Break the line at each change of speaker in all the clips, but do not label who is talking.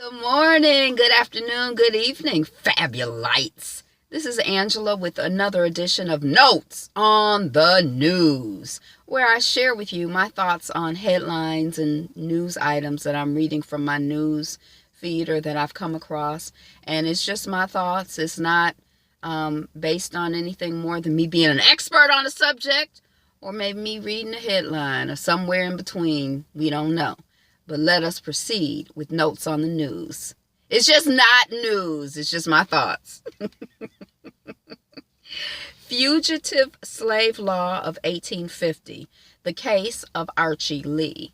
Good morning, good afternoon, good evening, fabulites. This is Angela with another edition of Notes on the News, where I share with you my thoughts on headlines and news items that I'm reading from my news feed or that I've come across. And it's just my thoughts. It's not based on anything more than me being an expert on the subject or maybe me reading a headline or somewhere in between. We don't know. But let us proceed with notes on the news. It's just not news. It's just my thoughts. Fugitive Slave Law of 1850. The case of Archie Lee.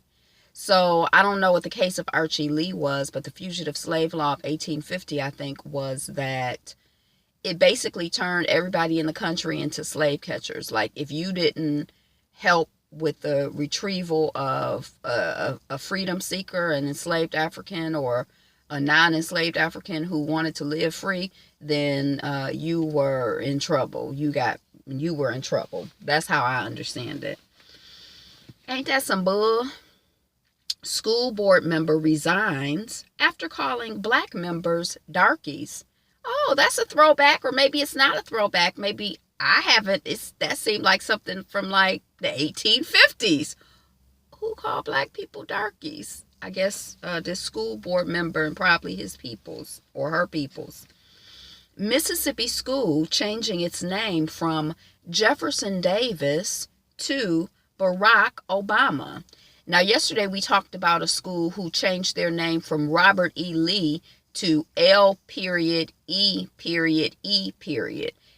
So I don't know what the case of Archie Lee was, but the Fugitive Slave Law of 1850, I think, was that it basically turned everybody in the country into slave catchers. Like if you didn't help with the retrieval of a freedom seeker, an enslaved African or a non-enslaved African who wanted to live free, then you were in trouble. You were in trouble. That's how I understand it. Ain't that some bull? School board member resigns after calling black members darkies. Oh, that's a throwback, or maybe it's not a throwback. Maybe I haven't. That seemed like something from like the 1850s. Who called black people darkies? I guess this school board member and probably his peoples or her peoples. Mississippi school changing its name from Jefferson Davis to Barack Obama. Now, yesterday we talked about a school who changed their name from Robert E. Lee to L.E.E.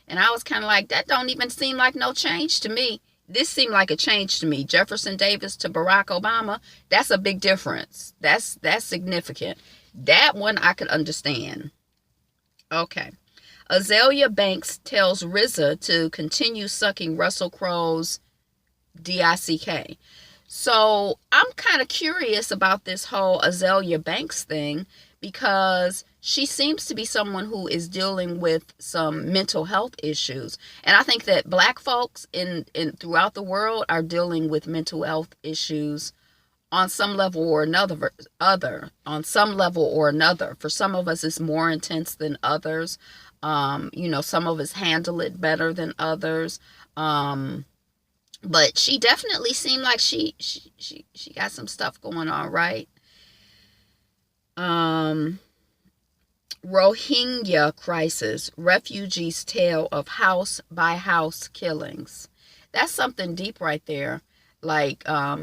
And I was kind of like, that don't even seem like no change to me. This seemed like a change to me. Jefferson Davis to Barack Obama, that's a big difference. That's significant. That one I could understand. Okay. Azealia Banks tells RZA to continue sucking Russell Crowe's DICK. So I'm kind of curious about this whole Azealia Banks thing, because she seems to be someone who is dealing with some mental health issues. And I think that black folks in throughout the world are dealing with mental health issues on some level or another. On some level or another. For some of us, it's more intense than others. Some of us handle it better than others. But she definitely seemed like she got some stuff going on, right? Rohingya crisis, refugees' tale of house-by-house killings. That's something deep right there. Like,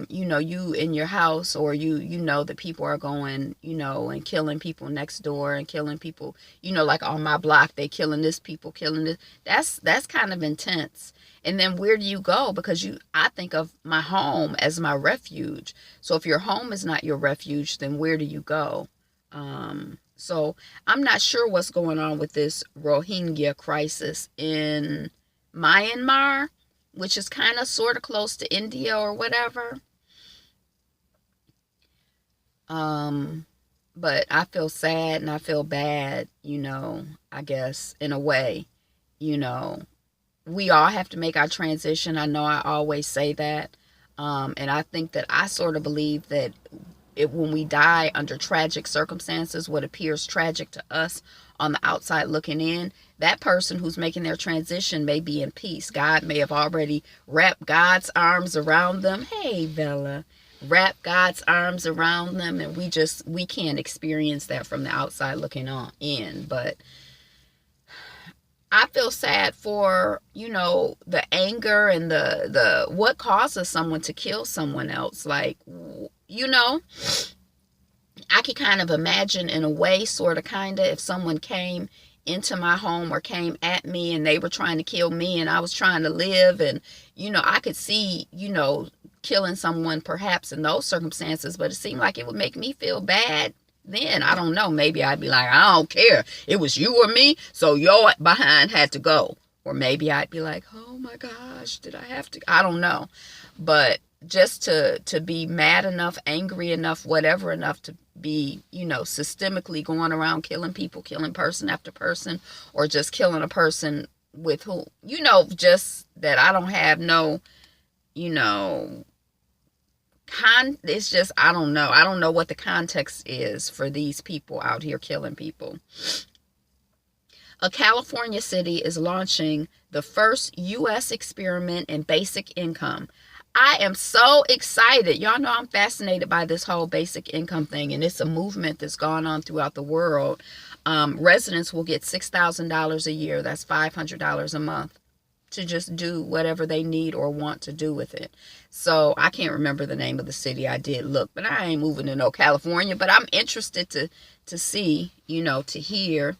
you in your house, or you know that people are going, and killing people next door and killing people, like on my block, they killing this, people killing this. That's kind of intense. And then where do you go? Because I think of my home as my refuge. So if your home is not your refuge, then where do you go? So I'm not sure what's going on with this Rohingya crisis in Myanmar, which is kind of sort of close to India or whatever. But I feel sad and I feel bad, I guess in a way, we all have to make our transition. I know I always say that. And I think that I sort of believe that when we die under tragic circumstances, what appears tragic to us on the outside looking in, that person who's making their transition may be in peace. God may have already wrapped God's arms around them. Hey, Bella. Wrap God's arms around them, and we can't experience that from the outside looking on in. But I feel sad for, the anger and the what causes someone to kill someone else. Like, I could kind of imagine in a way, sort of, kind of, if someone came into my home or came at me and they were trying to kill me and I was trying to live, and, I could see, killing someone perhaps in those circumstances, but it seemed like it would make me feel bad. Then I don't know, maybe I'd be like, I don't care, it was you or me, so your behind had to go. Or maybe I'd be like, oh my gosh, did I have to? I don't know. But just to be mad enough, angry enough, whatever enough to be, systemically going around killing people, killing person after person, or just killing a person with who, just that I don't have no, It's just, I don't know. I don't know what the context is for these people out here killing people. A California city is launching the first U.S. experiment in basic income. I am so excited. Y'all know I'm fascinated by this whole basic income thing, and it's a movement that's gone on throughout the world. Residents will get $6,000 a year. That's $500 a month to just do whatever they need or want to do with it. So I can't remember the name of the city. I did look, but I ain't moving to no California. But I'm interested to see, to hear,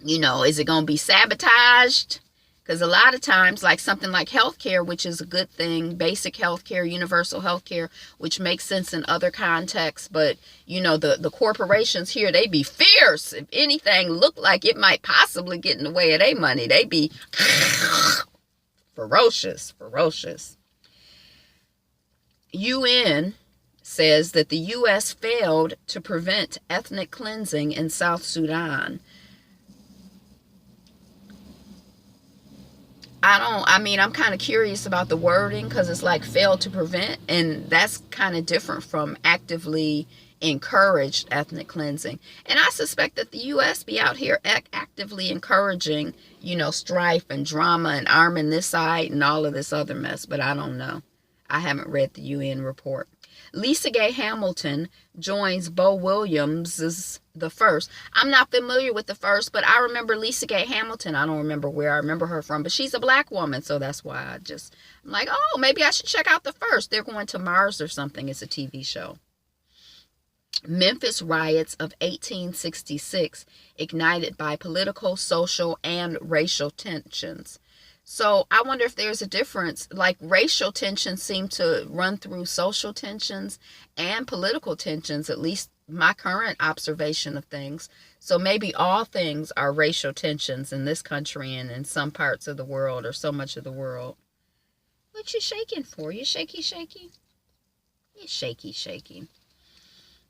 is it going to be sabotaged? Because a lot of times, like something like healthcare, which is a good thing, basic healthcare, universal healthcare, which makes sense in other contexts. But, the corporations here, they be fierce. If anything look like it might possibly get in the way of their money, they be ferocious. UN says that the U.S. failed to prevent ethnic cleansing in South Sudan. I'm kind of curious about the wording, because it's like failed to prevent, and that's kind of different from actively encouraged ethnic cleansing. And I suspect that the U.S. be out here actively encouraging, strife and drama and arming this side and all of this other mess, but I don't know. I haven't read the UN report. Lisa Gay Hamilton joins Bo Williams' The First. I'm not familiar with The First, but I remember Lisa Gay Hamilton. I don't remember where I remember her from, but she's a black woman, so that's why I'm like, oh, maybe I should check out The First. They're going to Mars or something. It's a TV show. Memphis riots of 1866 ignited by political, social, and racial tensions. So I wonder if there's a difference. Like, racial tensions seem to run through social tensions and political tensions, at least my current observation of things. So maybe all things are racial tensions in this country and in some parts of the world, or so much of the world. What you shaking for? You shaky? You shaky.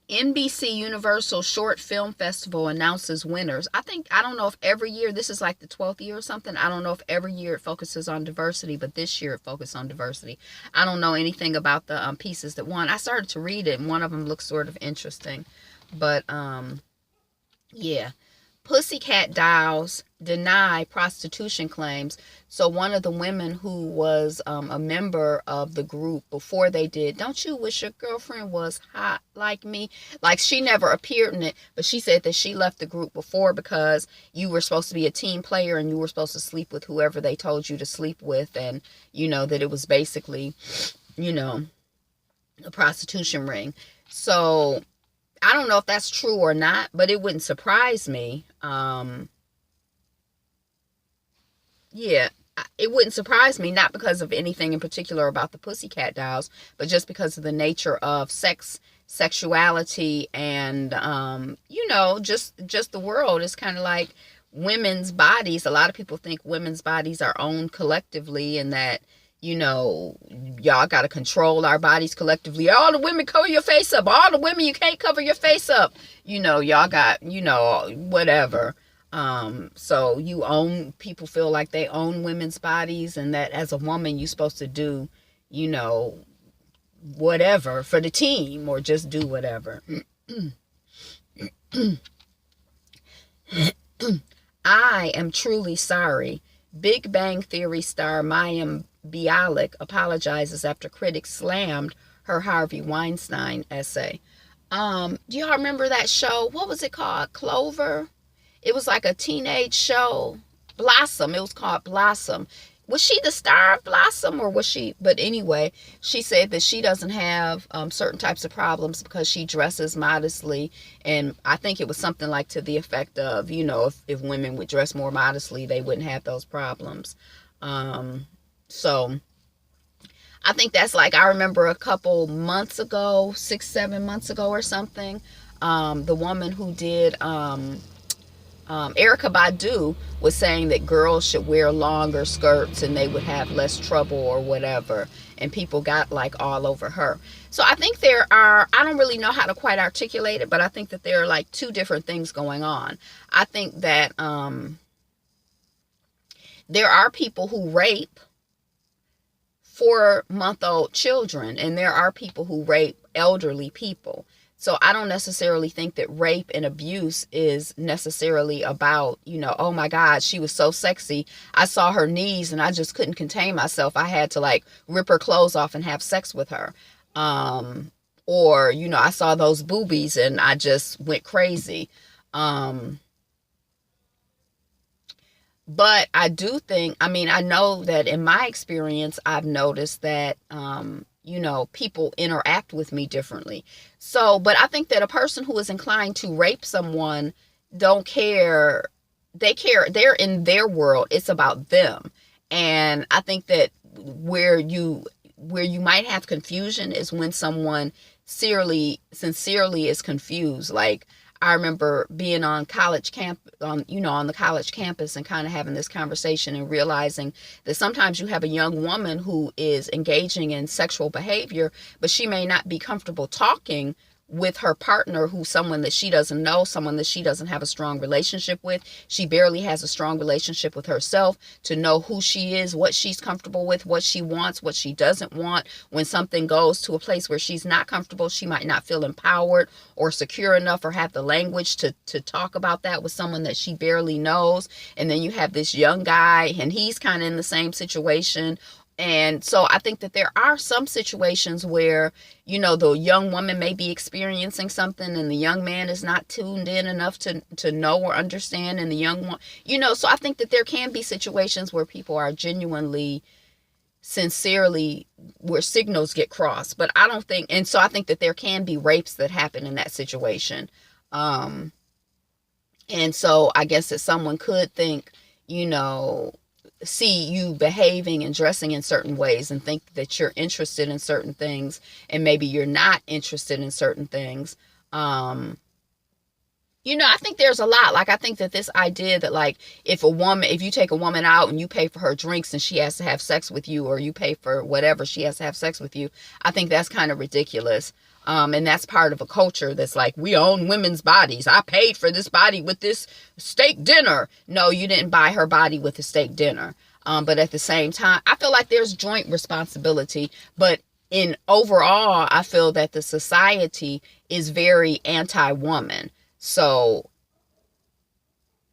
NBC Universal Short Film Festival announces winners. I don't know if every year, this is like the 12th year or something. I don't know if every year it focuses on diversity, but this year it focused on diversity. I don't know anything about the pieces that won. I started to read it, and one of them looks sort of interesting. But, yeah. Pussycat Dolls deny prostitution claims. So one of the women who was a member of the group before they did, don't you wish your girlfriend was hot like me? Like, she never appeared in it, but she said that she left the group before because you were supposed to be a team player and you were supposed to sleep with whoever they told you to sleep with. And, that it was basically, a prostitution ring. So I don't know if that's true or not, but it wouldn't surprise me. Yeah, it wouldn't surprise me, not because of anything in particular about the Pussycat Dolls, but just because of the nature of sexuality, and, just the world. Is kind of like women's bodies. A lot of people think women's bodies are owned collectively, and that, y'all got to control our bodies collectively. All the women cover your face up. All the women, you can't cover your face up. Y'all got, whatever. So people feel like they own women's bodies, and that as a woman, you're supposed to do, whatever for the team, or just do whatever. I am truly sorry. Big Bang Theory star Mayim Bialik apologizes after critics slammed her Harvey Weinstein essay. Do y'all remember that show? What was it called? Clover? It was like a teenage show. Blossom. It was called Blossom. Was she the star of Blossom, or was she? But anyway, she said that she doesn't have certain types of problems because she dresses modestly. And I think it was something like to the effect of, if women would dress more modestly, they wouldn't have those problems. So I think that's like, I remember a couple months ago, 6-7 months ago or something, the woman who did Erykah Badu was saying that girls should wear longer skirts and they would have less trouble or whatever, and people got like all over her. So I think I don't really know how to quite articulate it, but I think that there are like two different things going on. I think that there are people who rape 4-month-old children, and there are people who rape elderly people. So I don't necessarily think that rape and abuse is necessarily about, oh my God, she was so sexy. I saw her knees and I just couldn't contain myself. I had to like rip her clothes off and have sex with her. Or, I saw those boobies and I just went crazy. But I do think, I know that in my experience, I've noticed that, people interact with me differently. So, but I think that a person who is inclined to rape someone don't care. They're in their world. It's about them. And I think that where you might have confusion is when someone sincerely is confused. Like, I remember being on college on the college campus and kind of having this conversation and realizing that sometimes you have a young woman who is engaging in sexual behavior, but she may not be comfortable talking with her partner, who's someone that she doesn't know, someone that she doesn't have a strong relationship with. She barely has a strong relationship with herself to know who she is, what she's comfortable with, what she wants, what she doesn't want. When something goes to a place where she's not comfortable, she might not feel empowered or secure enough or have the language to talk about that with someone that she barely knows. And then you have this young guy and he's kind of in the same situation. And so I think that there are some situations where, the young woman may be experiencing something and the young man is not tuned in enough to know or understand. And the young one, so I think that there can be situations where people are genuinely, sincerely, where signals get crossed. But I don't think, and so I think that there can be rapes that happen in that situation. And so I guess that someone could think, see you behaving and dressing in certain ways and think that you're interested in certain things and maybe you're not interested in certain things. I think there's a lot. Like, I think that this idea that, like, if you take a woman out and you pay for her drinks and she has to have sex with you, or you pay for whatever, she has to have sex with you, I think that's kind of ridiculous. And that's part of a culture that's like, we own women's bodies. I paid for this body with this steak dinner. No, you didn't buy her body with a steak dinner. But at the same time, I feel like there's joint responsibility. But in overall, I feel that the society is very anti-woman. So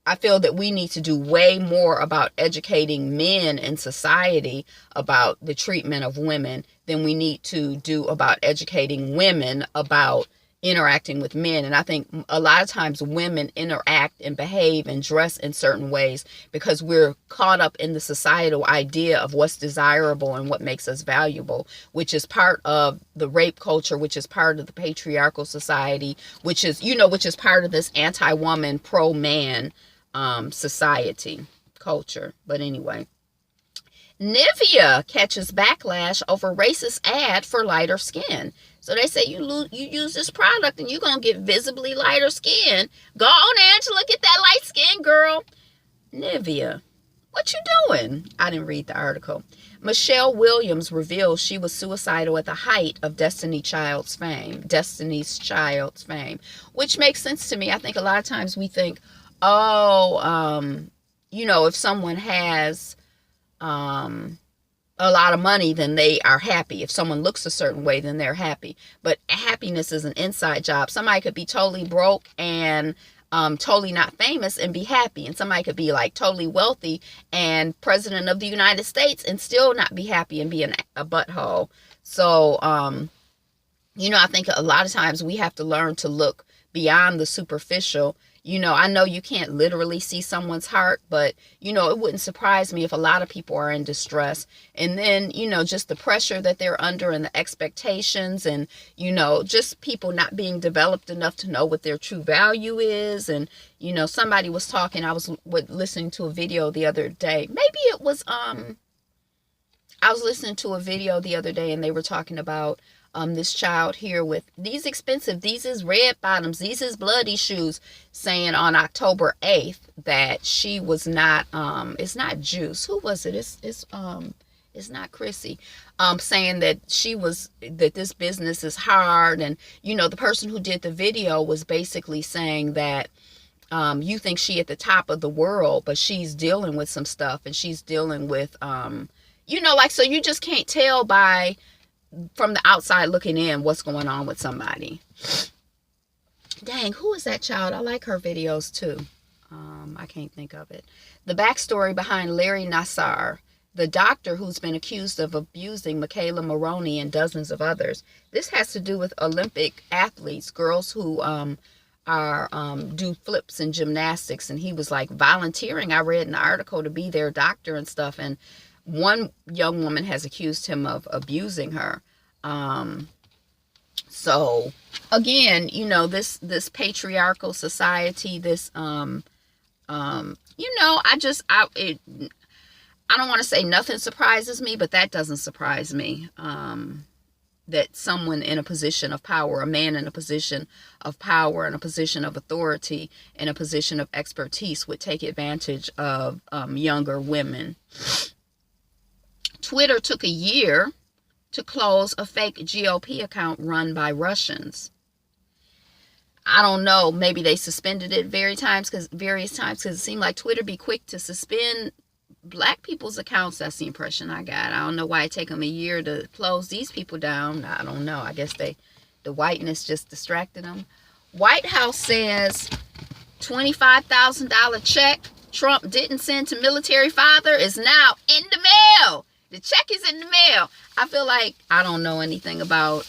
I feel that we need to do way more about educating men in society about the treatment of women than we need to do about educating women about interacting with men. And I think a lot of times women interact and behave and dress in certain ways because we're caught up in the societal idea of what's desirable and what makes us valuable, which is part of the rape culture, which is part of the patriarchal society, which is part of this anti-woman, pro-man society culture. But anyway, Nivea catches backlash over racist ad for lighter skin. So they say you use this product and you're gonna get visibly lighter skin. Go on, Angela, get that light skin, girl. Nivea, what you doing? I didn't read the article. Michelle Williams reveals she was suicidal at the height of Destiny's Child's fame, which makes sense to me. I think a lot of times we think, if someone has a lot of money, then they are happy. If someone looks a certain way, then they're happy. But happiness is an inside job. Somebody could be totally broke and totally not famous and be happy. And somebody could be like totally wealthy and president of the United States and still not be happy and be a butthole. So, I think a lot of times we have to learn to look beyond the superficial. I know you can't literally see someone's heart, but, it wouldn't surprise me if a lot of people are in distress. And then, just the pressure that they're under and the expectations and, just people not being developed enough to know what their true value is. And, somebody was talking, I was listening to a video the other day. Maybe it was, I was listening to a video the other day and they were talking about this child here with these is red bottoms, these is bloody shoes, saying on October 8th that she was not, it's not Juice. Who was it? It's not Chrissy. Saying that that this business is hard. And, the person who did the video was basically saying that, you think she at the top of the world, but she's dealing with some stuff and she's dealing with, You know, like, so you just can't tell from the outside looking in what's going on with somebody. Dang, who is that child? I like her videos too. I can't think of it. The backstory behind Larry Nassar, the doctor who's been accused of abusing Michaela Maroney and dozens of others. This has to do with Olympic athletes, girls who do flips and gymnastics, and he was like volunteering, I read in the article, to be their doctor and stuff. And one young woman has accused him of abusing her. So again, you know, this patriarchal society, this you know, I don't want to say nothing surprises me, but that doesn't surprise me. That someone in a position of power, a man in a position of power, in a position of authority, in a position of expertise, would take advantage of younger women. Twitter took a year to close a fake GOP account run by Russians. I don't know. Maybe they suspended it various times because it seemed like Twitter be quick to suspend black people's accounts. That's the impression I got. I don't know why it take them a year to close these people down. I don't know. I guess the whiteness just distracted them. White House says $25,000 check Trump didn't send to military father is now in the mail. The check is in the mail. I feel like I don't know anything about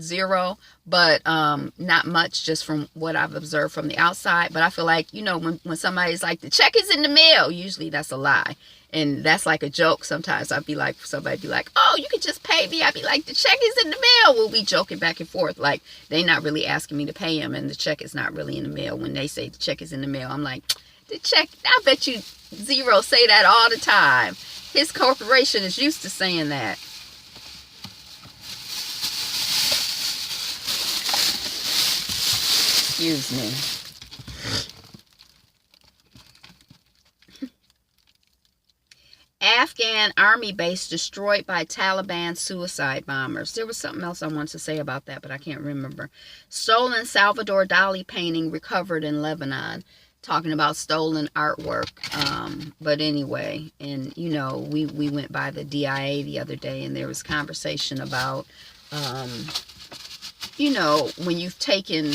zero, but not much, just from what I've observed from the outside. But I feel like, you know, when somebody's like, the check is in the mail, usually that's a lie. And that's like a joke. Sometimes I'd be like, somebody be like, oh, you could just pay me. I'd be like, the check is in the mail. We'll be joking back and forth. Like, they not really asking me to pay him, and the check is not really in the mail. When they say the check is in the mail, I'm like, the check, I bet you Zero say that all the time. His corporation is used to saying that. Excuse me. Afghan army base destroyed by Taliban suicide bombers. There was something else I wanted to say about that, but I can't remember. Stolen Salvador Dali painting recovered in Lebanon. Talking about stolen artwork. But anyway, and you know, we went by the DIA the other day, and there was conversation about, you know, when you've taken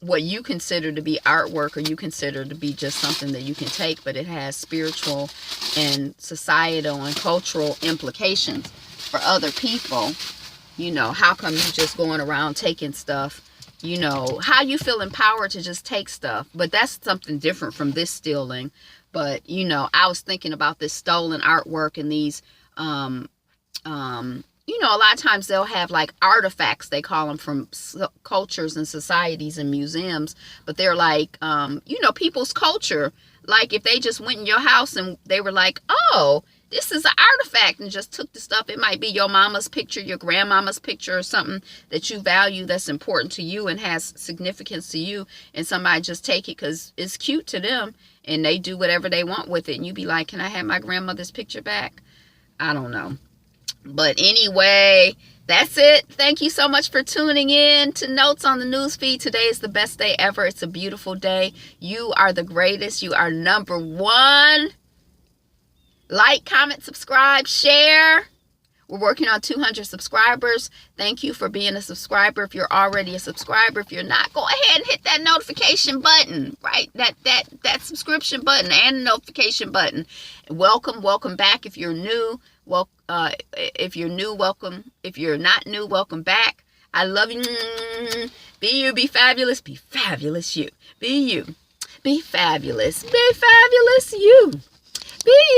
what you consider to be artwork, or you consider to be just something that you can take, but it has spiritual and societal and cultural implications for other people. You know, how come you just going around taking stuff? You know, how you feel empowered to just take stuff. But that's something different from this stealing. But, you know, I was thinking about this stolen artwork and these, you know, a lot of times they'll have like artifacts, they call them, from cultures and societies and museums. But they're like, you know, people's culture. Like if they just went in your house and they were like, oh, this is an artifact, and just took the stuff. It might be your mama's picture, your grandmama's picture, or something that you value, that's important to you and has significance to you. And somebody just take it because it's cute to them, and they do whatever they want with it. And you be like, can I have my grandmother's picture back? I don't know. But anyway, that's it. Thank you so much for tuning in to Notes on the Newsfeed. Today is the best day ever. It's a beautiful day. You are the greatest. You are number one. Like, comment, subscribe, share. We're working on 200 subscribers. Thank you for being a subscriber. If you're already a subscriber, if you're not, go ahead and hit that notification button, right? That subscription button and the notification button. Welcome back. If you're new, if you're new, welcome. If you're not new, welcome back. I love you. Be you, be fabulous. Be fabulous, you. Be you. Be fabulous. Be fabulous, you.